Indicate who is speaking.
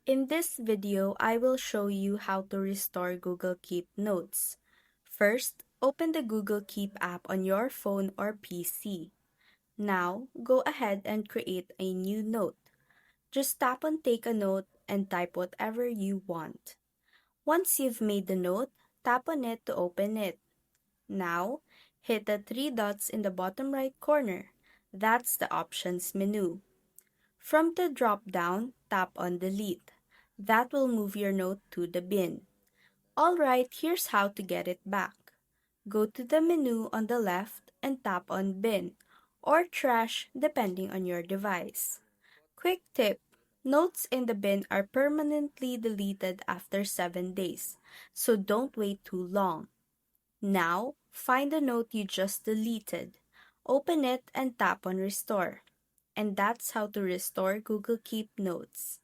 Speaker 1: In this video, I will show you how to restore Google Keep Notes. First, open the Google Keep app on your phone or PC. Now, go ahead and create a new note. Just tap on Take a Note and type whatever you want. Once you've made the note, tap on it to open it. Now, hit the three dots in the bottom right corner. That's the Options menu. From the drop-down, tap on Delete. That will move your note to the bin. Alright, here's how to get it back. Go to the menu on the left and tap on Bin or Trash depending on your device. Quick tip: notes in the bin are permanently deleted after 7 days, so don't wait too long. Now, find the note you just deleted. Open it and tap on Restore. And that's how to restore Google Keep Notes.